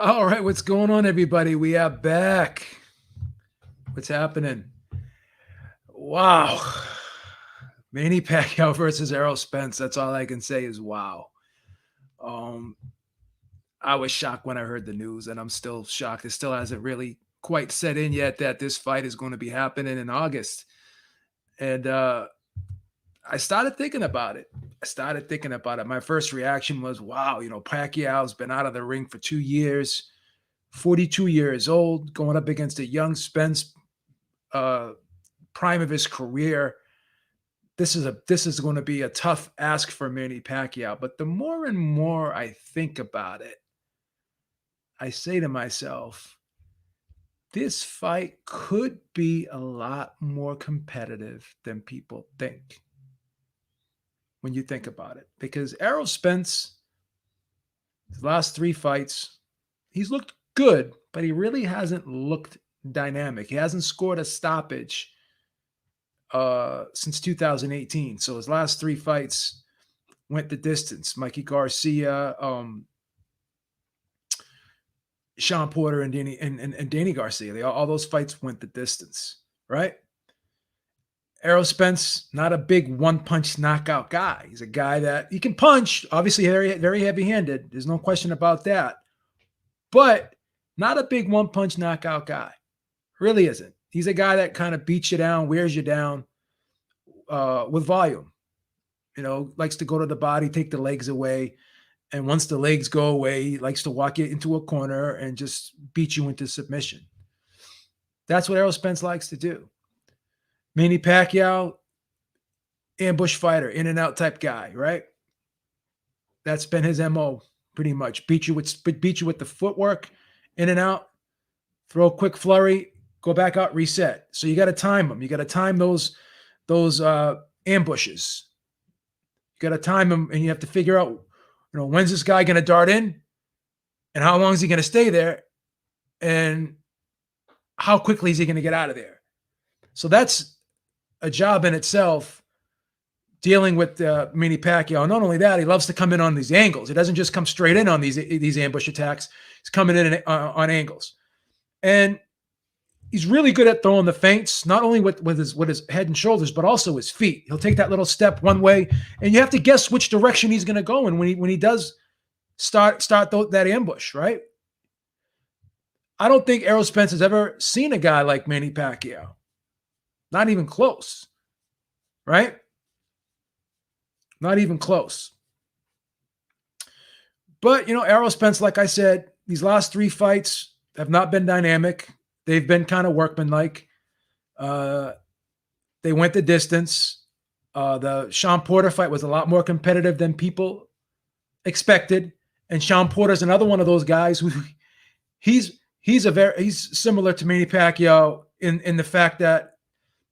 All right, what's going on, everybody? We are back. What's happening? Wow. Manny Pacquiao versus Errol Spence. That's all I can say is wow. Um, I was shocked when I heard the news, and I'm still shocked. It still hasn't really quite set in yet that this fight is going to be happening in August. And I started thinking about it. My first reaction was, wow, Pacquiao's been out of the ring for 2 years, 42 years old, going up against a young Spence, uh, prime of his career. This is going to be a tough ask for Manny Pacquiao. But the more and more I think about it, I say to myself, this fight could be a lot more competitive than people think when you think about it. Because Errol Spence, his last three fights, he's looked good, but he really hasn't looked dynamic. He hasn't scored a stoppage since 2018. So his last three fights went the distance. Mikey Garcia, Sean Porter, and Danny Garcia. All those fights went the distance, right? Errol Spence, not a big one punch knockout guy. He's a guy that he can punch, obviously very, very heavy handed. There's no question about that. But not a big one punch knockout guy. Really isn't. He's a guy that kind of beats you down, wears you down with volume. Likes to go to the body, take the legs away. And once the legs go away, he likes to walk you into a corner and just beat you into submission. That's what Errol Spence likes to do. Manny Pacquiao, ambush fighter, in and out type guy, right? That's been his MO pretty much. Beat you with the footwork, in and out, throw a quick flurry, go back out, reset. So you got to time them. You got to time those ambushes. You got to time them, and you have to figure out, when's this guy going to dart in, and how long is he going to stay there, and how quickly is he going to get out of there. So that's a job in itself, dealing with Manny Pacquiao. Not only that, he loves to come in on these angles. He doesn't just come straight in on these ambush attacks. He's coming in on angles, and he's really good at throwing the feints, not only with his head and shoulders, but also his feet. He'll take that little step one way, and you have to guess which direction he's going to go in when he does start that ambush, right? I don't think Errol Spence has ever seen a guy like Manny Pacquiao. Not even close, right? Not even close. But, Errol Spence, like I said, these last three fights have not been dynamic. They've been kind of workmanlike. They went the distance. The Sean Porter fight was a lot more competitive than people expected. And Sean Porter's another one of those guys who he's similar to Manny Pacquiao in the fact that,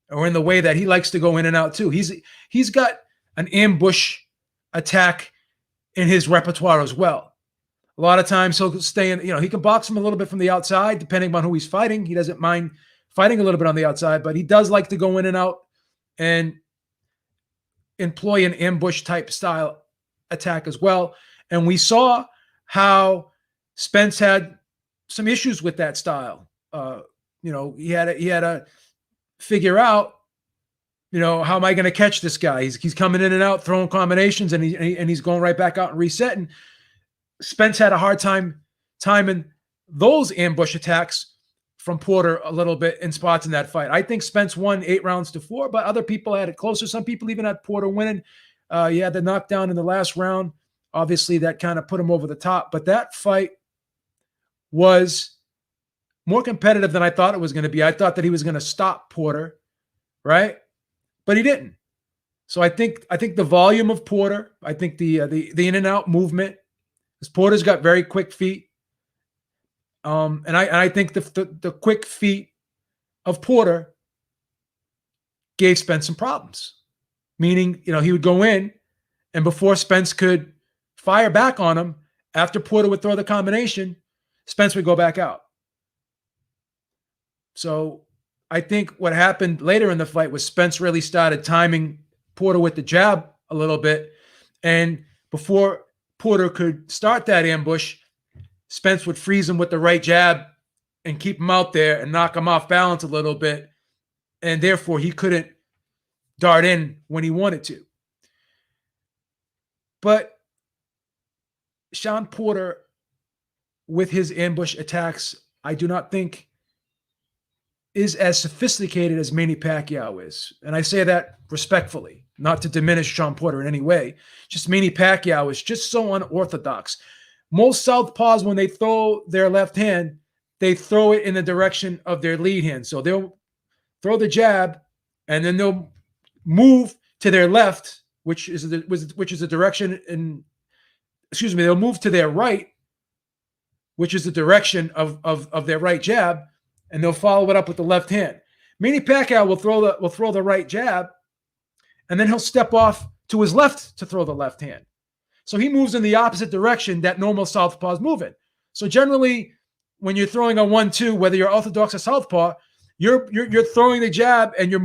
or in the way that he likes to go in and out too. He's got an ambush attack in his repertoire as well. A lot of times he'll stay in, he can box him a little bit from the outside, depending on who he's fighting. He doesn't mind fighting a little bit on the outside, but he does like to go in and out and employ an ambush type style attack as well. And we saw how Spence had some issues with that style. He had to figure out, how am I going to catch this guy? He's coming in and out, throwing combinations, and he's going right back out and resetting. Spence had a hard time timing those ambush attacks from Porter a little bit in spots in that fight. I think Spence won 8-4, but other people had it closer. Some people even had Porter winning. He had the knockdown in the last round. Obviously, that kind of put him over the top. But that fight was more competitive than I thought it was going to be. I thought that he was going to stop Porter, right? But he didn't. So I think the volume of Porter, I think the in and out movement, because Porter's got very quick feet, and I think the quick feet of Porter gave Spence some problems. Meaning, he would go in, and before Spence could fire back on him, after Porter would throw the combination, Spence would go back out. So I think what happened later in the fight was Spence really started timing Porter with the jab a little bit, and before Porter could start that ambush, Spence would freeze him with the right jab and keep him out there and knock him off balance a little bit. And therefore, he couldn't dart in when he wanted to. But Sean Porter, with his ambush attacks, I do not think is as sophisticated as Manny Pacquiao is. And I say that respectfully, not to diminish Sean Porter in any way. Just Manny Pacquiao is just so unorthodox. Most southpaws, when they throw their left hand, they throw it in the direction of their lead hand. So they'll throw the jab, and then they'll move to their left, which is the direction in, excuse me, they'll move to their right, which is the direction of their right jab, and they'll follow it up with the left hand. Manny Pacquiao will throw the right jab, and then he'll step off to his left to throw the left hand. So he moves in the opposite direction that normal southpaws move in. So generally, when you're throwing a 1-2, whether you're orthodox or southpaw, you're throwing the jab and you're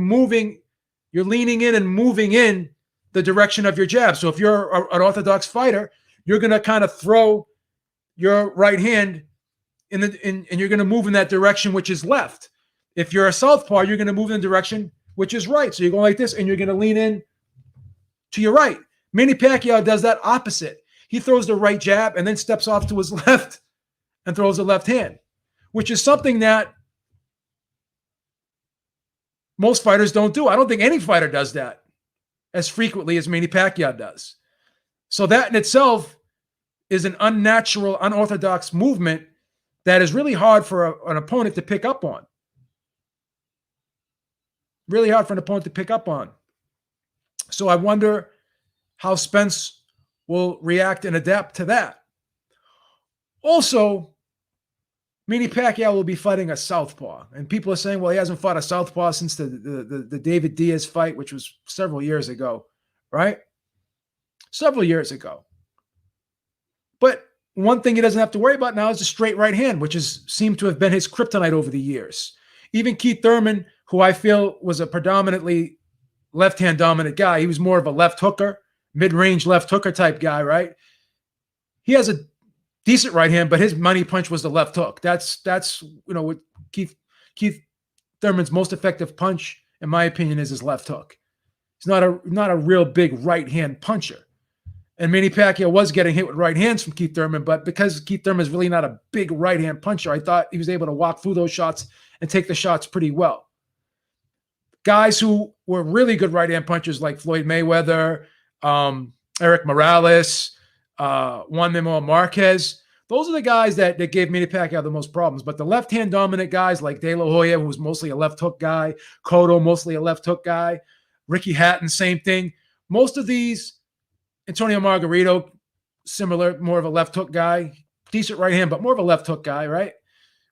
leaning in and moving in the direction of your jab. So if you're an orthodox fighter, you're going to kind of throw your right hand and you're going to move in that direction, which is left. If you're a southpaw, you're going to move in the direction which is right. So you're going like this, and you're going to lean in to your right. Manny Pacquiao does that opposite. He throws the right jab and then steps off to his left and throws the left hand, which is something that most fighters don't do. I don't think any fighter does that as frequently as Manny Pacquiao does. So that in itself is an unnatural, unorthodox movement that is really hard for an opponent to pick up on. Really hard for an opponent to pick up on. So I wonder how Spence will react and adapt to that. Also, Manny Pacquiao will be fighting a southpaw. And people are saying, well, he hasn't fought a southpaw since the David Diaz fight, which was several years ago, right? Several years ago. But one thing he doesn't have to worry about now is the straight right hand, which has seemed to have been his kryptonite over the years. Even Keith Thurman, who I feel was a predominantly left-hand dominant guy, he was more of a left hooker, mid-range left hooker type guy, right? He has a decent right hand, but his money punch was the left hook. That's what Keith Thurman's most effective punch, in my opinion, is his left hook. He's not a real big right hand puncher. And Manny Pacquiao was getting hit with right hands from Keith Thurman, but because Keith Thurman is really not a big right hand puncher, I thought he was able to walk through those shots and take the shots pretty well. Guys who were really good right hand punchers like Floyd Mayweather, Eric Morales, Juan Manuel Marquez, those are the guys that gave Manny Pacquiao the most problems. But the left-hand dominant guys like De La Hoya, who was mostly a left hook guy, Cotto, mostly a left hook guy, Ricky Hatton, same thing. Most of these, Antonio Margarito, similar, more of a left hook guy, decent right hand, but more of a left hook guy, right?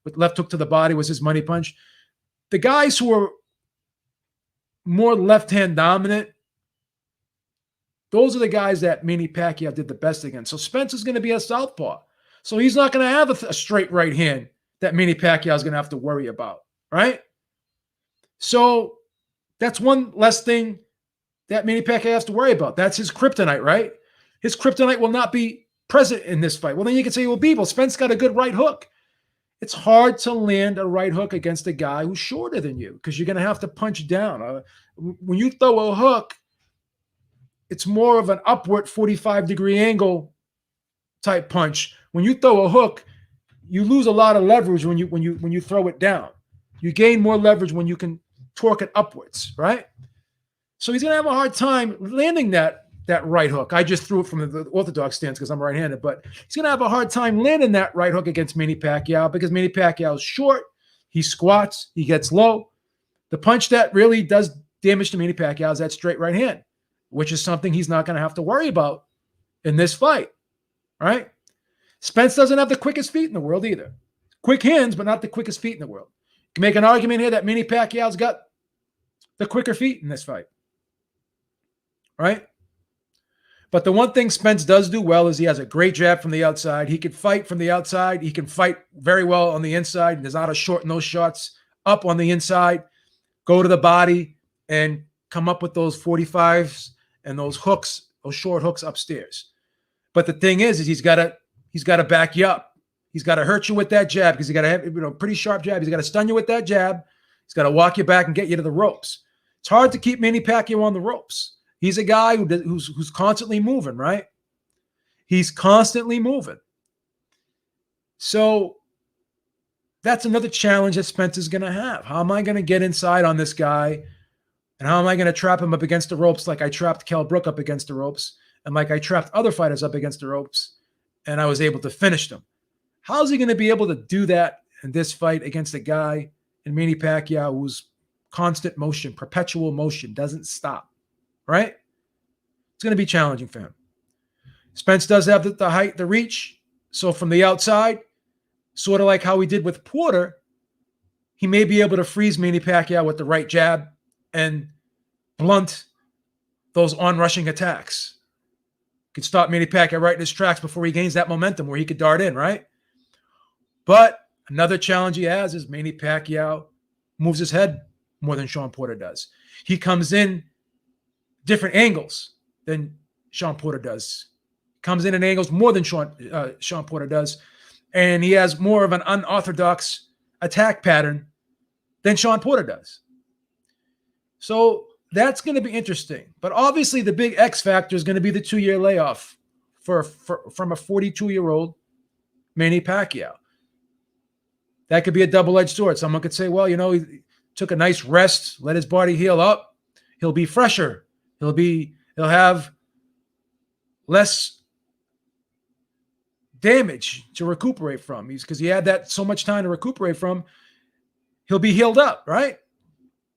With left hook to the body was his money punch. The guys who were more left-hand dominant, those are the guys that Manny Pacquiao did the best against. So Spence is going to be a southpaw. So he's not going to have a straight right hand that Manny Pacquiao is going to have to worry about, right? So that's one less thing that Manny Pacquiao has to worry about. That's his kryptonite, right? His kryptonite will not be present in this fight. Well, then you can say, well, Spence got a good right hook. It's hard to land a right hook against a guy who's shorter than you because you're going to have to punch down. When you throw a hook, it's more of an upward 45-degree angle type punch. When you throw a hook, you lose a lot of leverage when you throw it down. You gain more leverage when you can torque it upwards, right? So he's going to have a hard time landing that right hook. I just threw it from the orthodox stance because I'm right-handed, but he's going to have a hard time landing that right hook against Manny Pacquiao because Manny Pacquiao is short, he squats, he gets low. The punch that really does damage to Manny Pacquiao is that straight right hand, which is something he's not going to have to worry about in this fight, right? Spence doesn't have the quickest feet in the world either. Quick hands, but not the quickest feet in the world. You can make an argument here that Manny Pacquiao's got the quicker feet in this fight, right? But the one thing Spence does do well is he has a great jab from the outside. He can fight from the outside. He can fight very well on the inside. He knows how to shorten those shots up on the inside, go to the body, and come up with those 45s and those hooks, those short hooks upstairs. But the thing is he's got to back you up. He's got to hurt you with that jab because he's got to have pretty sharp jab. He's got to stun you with that jab. He's got to walk you back and get you to the ropes. It's hard to keep Manny Pacquiao on the ropes. He's a guy who's constantly moving, right? He's constantly moving. So that's another challenge that Spence is going to have. How am I going to get inside on this guy? And how am I going to trap him up against the ropes like I trapped Kell Brook up against the ropes and like I trapped other fighters up against the ropes and I was able to finish them? How's he going to be able to do that in this fight against a guy in Manny Pacquiao who's constant motion, perpetual motion, doesn't stop, right? It's going to be challenging for him. Spence does have the height, the reach. So from the outside, sort of like how he did with Porter, he may be able to freeze Manny Pacquiao with the right jab and blunt those on-rushing attacks. Could stop Manny Pacquiao right in his tracks before he gains that momentum where he could dart in, right? But another challenge he has is Manny Pacquiao moves his head more than Sean Porter does. He comes in different angles than Sean Porter does. Comes in angles more than Sean Porter does. And he has more of an unorthodox attack pattern than Sean Porter does. So that's going to be interesting. But obviously the big X factor is going to be the 2-year layoff from a 42-year-old Manny Pacquiao. That could be a double-edged sword. Someone could say, well, he took a nice rest, let his body heal up. He'll be fresher. He'll have less damage to recuperate from. Because he had that so much time to recuperate from, he'll be healed up, right?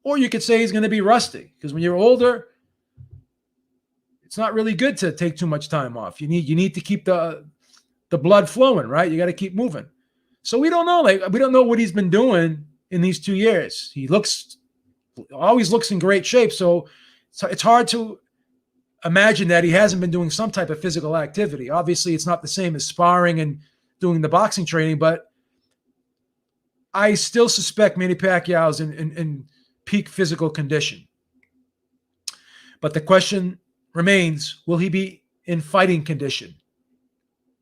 Or you could say he's going to be rusty, because when you're older, it's not really good to take too much time off. You need to keep the blood flowing, right? You got to keep moving. So we don't know. We don't know what he's been doing in these 2 years. He always looks in great shape. So it's hard to imagine that he hasn't been doing some type of physical activity. Obviously, it's not the same as sparring and doing the boxing training, but I still suspect Manny Pacquiao's in peak physical condition. But the question remains, will he be in fighting condition?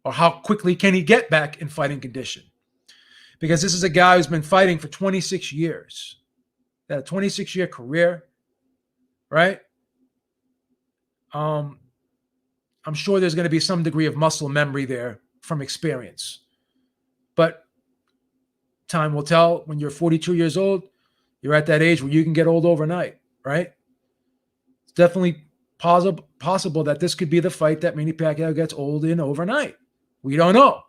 Or how quickly can he get back in fighting condition? Because this is a guy who's been fighting for 26 years. That a 26-year career, right? I'm sure there's going to be some degree of muscle memory there from experience. But time will tell. When you're 42 years old, you're at that age where you can get old overnight, right? It's definitely possible that this could be the fight that Manny Pacquiao gets old in overnight. We don't know.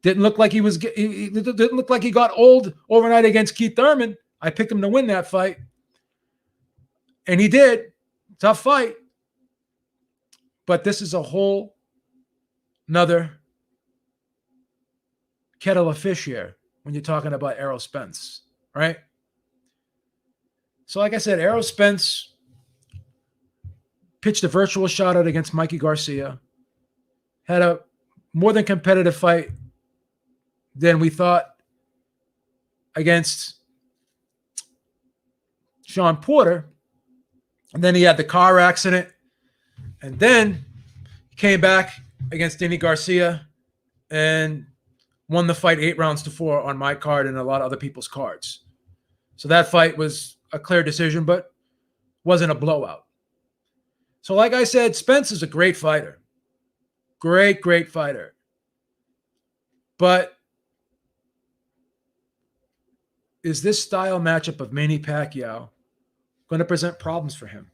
Didn't look like he didn't look like he got old overnight against Keith Thurman. I picked him to win that fight. And he did. Tough fight. But this is a whole nother kettle of fish here when you're talking about Errol Spence, right? So like I said, Errol Spence pitched a virtual shutout against Mikey Garcia. Had a more than competitive fight than we thought against Sean Porter. And then he had the car accident. And then he came back against Danny Garcia and won the fight 8-4 on my card and a lot of other people's cards. So that fight was a clear decision, but wasn't a blowout. So like I said, Spence is a great fighter. Great fighter. But is this style matchup of Manny Pacquiao going to present problems for him?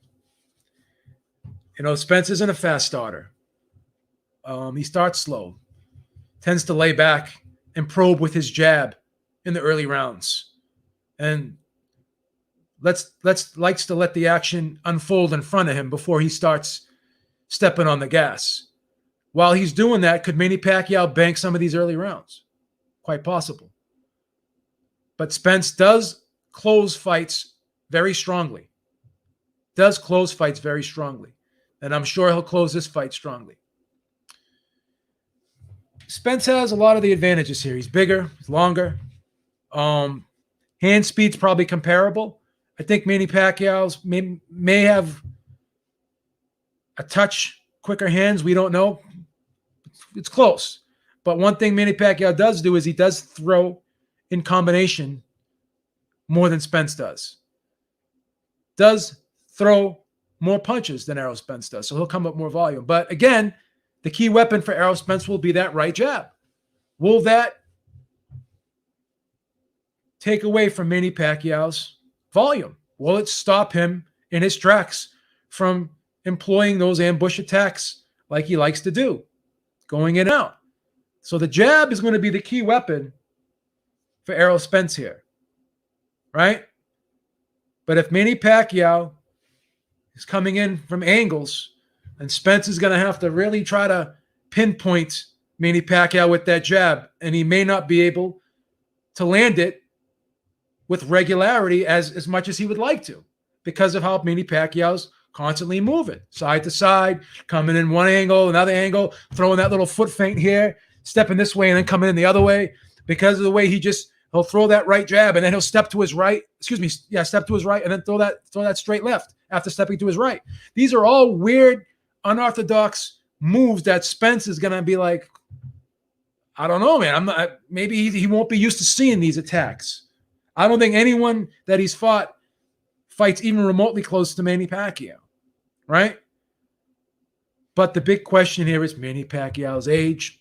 Spence isn't a fast starter. He starts slow, tends to lay back and probe with his jab in the early rounds, and likes to let the action unfold in front of him before he starts stepping on the gas. While he's doing that, could Manny Pacquiao bank some of these early rounds? Quite possible. But Spence does close fights very strongly. And I'm sure he'll close this fight strongly. Spence has a lot of the advantages here. He's bigger, he's longer. Hand speed's probably comparable. I think Manny Pacquiao's may have a touch quicker hands. We don't know. It's close. But one thing Manny Pacquiao does do is he does throw in combination more than Spence does. Does throw more punches than Errol Spence does. So he'll come up more volume. But again, the key weapon for Errol Spence will be that right jab. Will that take away from Manny Pacquiao's volume? Will it stop him in his tracks from employing those ambush attacks like he likes to do, going in and out? So the jab is going to be the key weapon for Errol Spence here, right? But if Manny Pacquiao is coming in from angles, and Spence is going to have to really try to pinpoint Manny Pacquiao with that jab, and he may not be able to land it with regularity as much as he would like to because of how Manny Pacquiao's constantly moving side to side, coming in one angle, another angle, throwing that little foot feint here, stepping this way and then coming in the other way. Because of the way he'll throw that right jab and then he'll step to his right. Step to his right and then throw that straight left after stepping to his right. These are all weird, unorthodox moves that Spence is gonna be like, I don't know, man. Maybe he won't be used to seeing these attacks. I don't think anyone that he's fought fights even remotely close to Manny Pacquiao, right? But the big question here is Manny Pacquiao's age.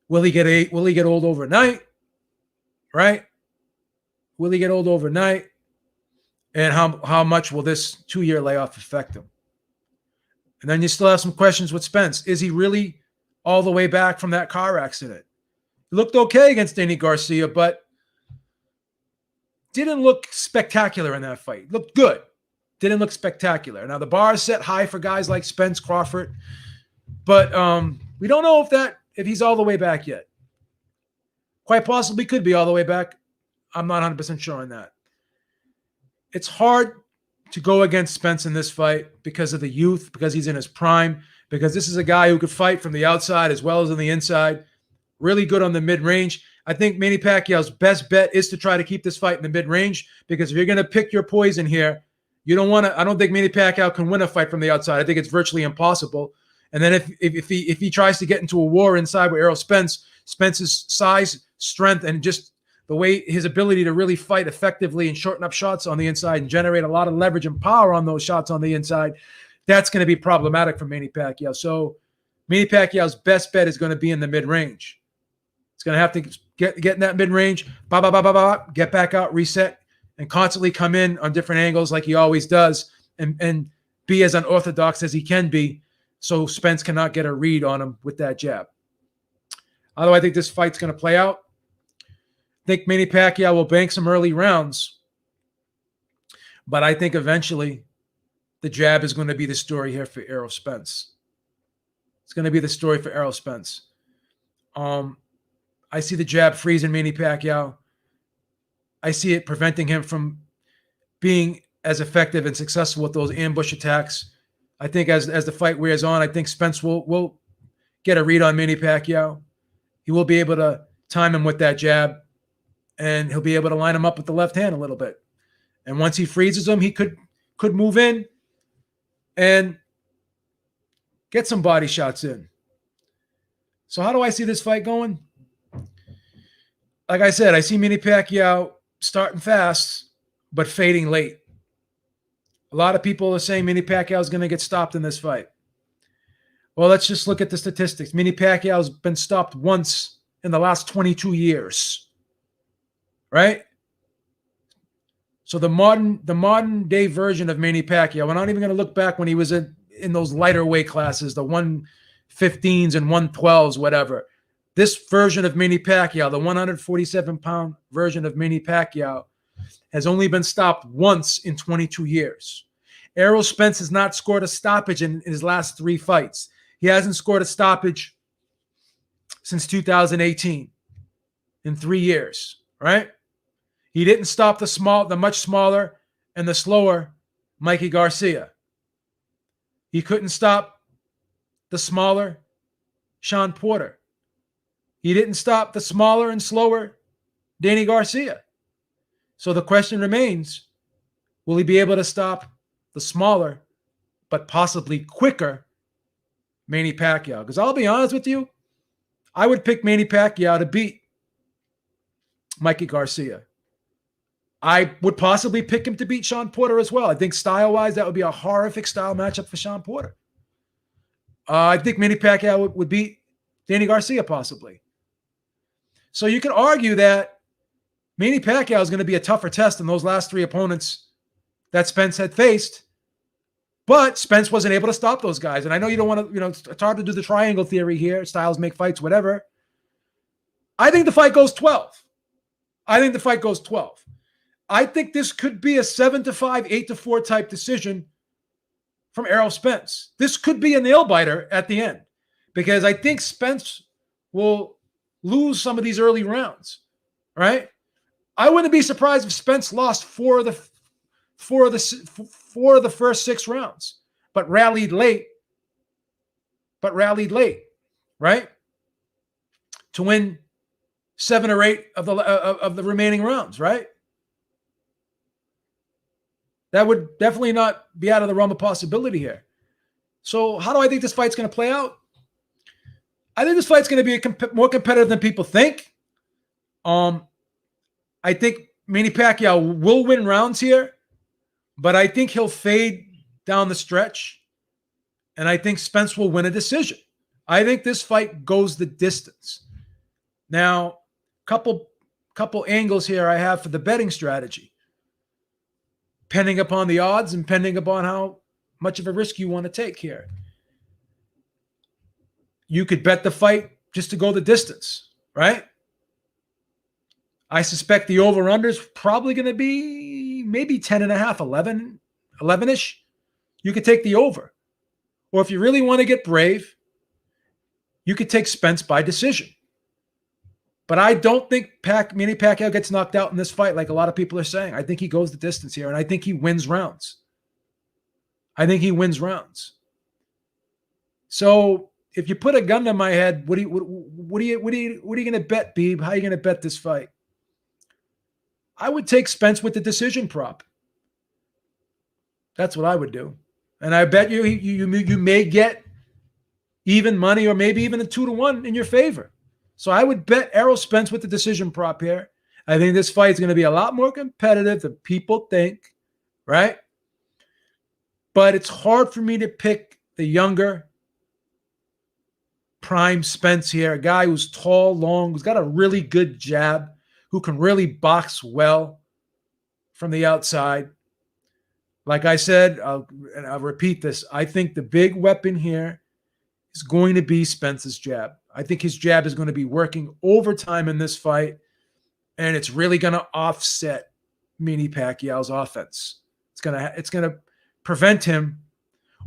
Will he get old overnight? Right? Will he get old overnight? And how much will this 2-year layoff affect him? And then you still have some questions with Spence. Is he really all the way back from that car accident? He looked okay against Danny Garcia, but didn't look spectacular in that fight. Looked good. Didn't look spectacular. Now, the bar is set high for guys like Spence, Crawford, but we don't know if he's all the way back yet. Quite possibly could be all the way back. I'm not 100% sure on that. It's hard to go against Spence in this fight because of the youth, because he's in his prime, because this is a guy who could fight from the outside as well as on the inside. Really good on the mid-range. I think Manny Pacquiao's best bet is to try to keep this fight in the mid-range, because if you're going to pick your poison here, you don't want to. I don't think Manny Pacquiao can win a fight from the outside. I think it's virtually impossible. And then if he tries to get into a war inside with Errol Spence, Spence's size, strength, and just the way his ability to really fight effectively and shorten up shots on the inside and generate a lot of leverage and power on those shots on the inside, that's going to be problematic for Manny Pacquiao. So Manny Pacquiao's best bet is going to be in the mid-range. It's going to have to get in that mid-range, get back out, reset, and constantly come in on different angles like he always does, and be as unorthodox as he can be, so Spence cannot get a read on him with that jab. How do I think this fight's going to play out? I think Manny Pacquiao will bank some early rounds, but I think eventually the jab is going to be the story here for Errol Spence. It's going to be the story for Errol Spence. I see the jab freezing Manny Pacquiao. I see it preventing him from being as effective and successful with those ambush attacks. I think as the fight wears on, I think Spence will get a read on Manny Pacquiao. He will be able to time him with that jab, and he'll be able to line him up with the left hand a little bit. And once he freezes him, he could move in and get some body shots in. So how do I see this fight going? Like I said, I see Manny Pacquiao starting fast, but fading late. A lot of people are saying Manny Pacquiao is going to get stopped in this fight. Well, let's just look at the statistics. Manny Pacquiao has been stopped once in the last 22 years, right? So the modern day version of Manny Pacquiao, we're not even going to look back when he was in those lighter weight classes, the 115s and 112s, whatever. This version of Manny Pacquiao, the 147-pound version of Manny Pacquiao, has only been stopped once in 22 years. Errol Spence has not scored a stoppage in his last 3 fights. He hasn't scored a stoppage since 2018 in 3 years, right? He didn't stop the much smaller and the slower Mikey Garcia. He couldn't stop the smaller Sean Porter. He didn't stop the smaller and slower Danny Garcia. So the question remains, will he be able to stop the smaller but possibly quicker Manny Pacquiao? Because I'll be honest with you, I would pick Manny Pacquiao to beat Mikey Garcia. I would possibly pick him to beat Sean Porter as well. I think style-wise, that would be a horrific style matchup for Sean Porter. I think Manny Pacquiao would beat Danny Garcia possibly. So you could argue that Manny Pacquiao is going to be a tougher test than those last 3 opponents that Spence had faced. But Spence wasn't able to stop those guys. And I know you don't want to, it's hard to do the triangle theory here. Styles make fights, whatever. I think the fight goes 12. I think this could be a 7-5, 8-4 type decision from Errol Spence. This could be a nail biter at the end because I think Spence will lose some of these early rounds, right? I wouldn't be surprised if Spence lost four of the first 6 rounds, but rallied late, right? To win 7 or 8 of the remaining rounds, right? That would definitely not be out of the realm of possibility here. So how do I think this fight's going to play out? I think this fight's going to be more competitive than people think. I think Manny Pacquiao will win rounds here, but I think he'll fade down the stretch, and I think Spence will win a decision. I think this fight goes the distance. Now, couple angles here I have for the betting strategy, depending upon the odds and depending upon how much of a risk you want to take here. You could bet the fight just to go the distance, right? I suspect the over-under is probably going to be maybe 10.5, 11-ish. You could take the over. Or if you really want to get brave, you could take Spence by decision. But I don't think Manny Pacquiao gets knocked out in this fight like a lot of people are saying. I think he goes the distance here, and I think he wins rounds. So if you put a gun to my head, what are you going to bet, Beeb? How are you going to bet this fight? I would take Spence with the decision prop. That's what I would do. And I bet you may get even money or maybe even a 2-1 in your favor. So I would bet Errol Spence with the decision prop here. I think this fight is going to be a lot more competitive than people think, right? But it's hard for me to pick the younger prime Spence here, a guy who's tall, long, who's got a really good jab, who can really box well from the outside. Like I said, and I'll repeat this, I think the big weapon here is going to be Spence's jab. I think his jab is going to be working overtime in this fight, and it's really going to offset Manny Pacquiao's offense. It's going to prevent him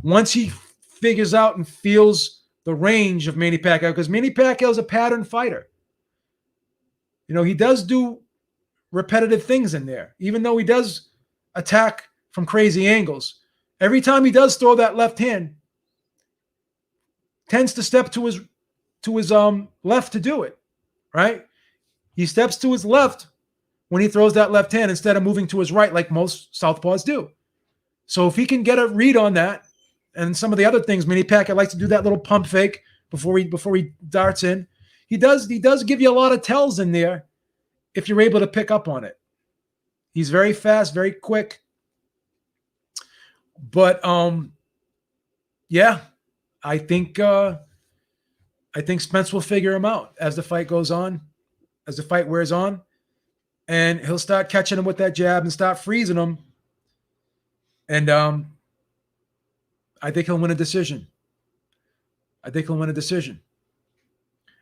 once he figures out and feels the range of Manny Pacquiao, because Manny Pacquiao is a pattern fighter. He does do repetitive things in there, even though he does attack from crazy angles. Every time he does throw that left hand, tends to step to his left to do it, right? He steps to his left when he throws that left hand instead of moving to his right like most southpaws do. So if he can get a read on that and some of the other things, Manny Pacquiao likes to do that little pump fake before he darts in. He does give you a lot of tells in there if you're able to pick up on it. He's very fast, very quick. But yeah, I think Spence will figure him out as the fight goes on, as the fight wears on, and he'll start catching him with that jab and start freezing him. And I think he'll win a decision.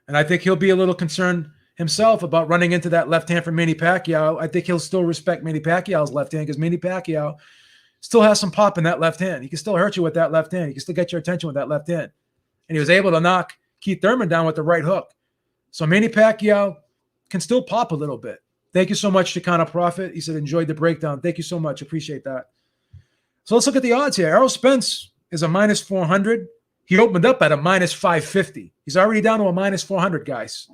And I think he'll be a little concerned himself about running into that left hand from Manny Pacquiao. I think he'll still respect Manny Pacquiao's left hand because Manny Pacquiao still has some pop in that left hand. He can still hurt you with that left hand. He can still get your attention with that left hand. And he was able to knock Keith Thurman down with the right hook. So Manny Pacquiao can still pop a little bit. Thank you so much, Chicana Prophet. He said, enjoyed the breakdown. Thank you so much. Appreciate that. So let's look at the odds here. Errol Spence is a minus 400. He opened up at a minus 550. He's already down to a minus 400, guys.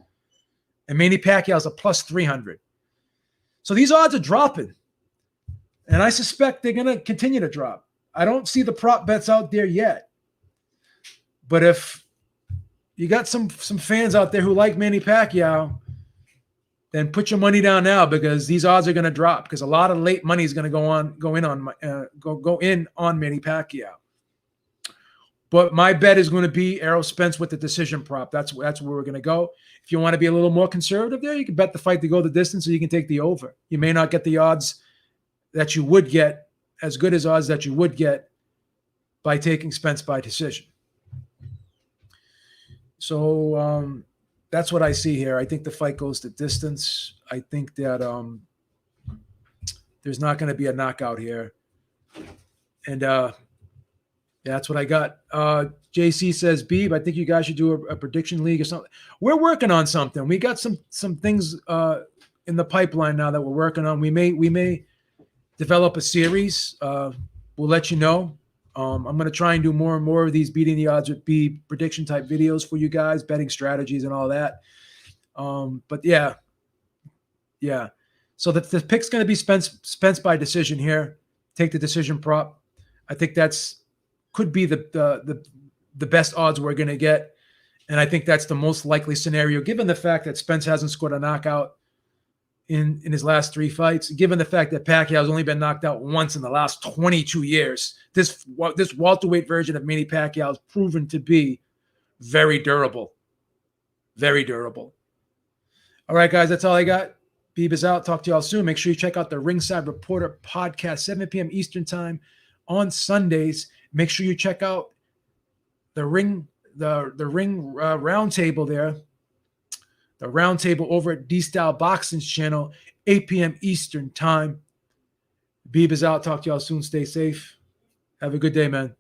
And Manny Pacquiao is a plus 300. So these odds are dropping. And I suspect they're going to continue to drop. I don't see the prop bets out there yet. But if you got some fans out there who like Manny Pacquiao, then put your money down now because these odds are going to drop because a lot of late money is going to go in on Manny Pacquiao. But my bet is going to be Errol Spence with the decision prop. That's where we're going to go. If you want to be a little more conservative there, you can bet the fight to go the distance, or you can take the over. You may not get the odds that you would get, as good as odds that you would get by taking Spence by decision. So that's what I see here. I think the fight goes to distance. I think that there's not going to be a knockout here. And that's what I got. JC says, Beeb, I think you guys should do a prediction league or something. We're working on something. We got some things in the pipeline now that we're working on. We may develop a series. We'll let you know. I'm going to try and do more and more of these beating the odds with Beeb prediction type videos for you guys, betting strategies and all that. But yeah. So the pick's going to be Spence by decision here. Take the decision prop. I think could be the best odds we're going to get. And I think that's the most likely scenario, given the fact that Spence hasn't scored a knockout in his last 3 fights, given the fact that Pacquiao has only been knocked out once in the last 22 years. This welterweight version of Manny Pacquiao has proven to be very durable. Very durable. All right, guys, that's all I got. Beeb is out. Talk to y'all soon. Make sure you check out the Ringside Reporter podcast, 7 p.m. Eastern time on Sundays. Make sure you check out the ring roundtable there. The roundtable over at D-Style Boxing's channel, 8 p.m. Eastern time. Beeb is out. Talk to y'all soon. Stay safe. Have a good day, man.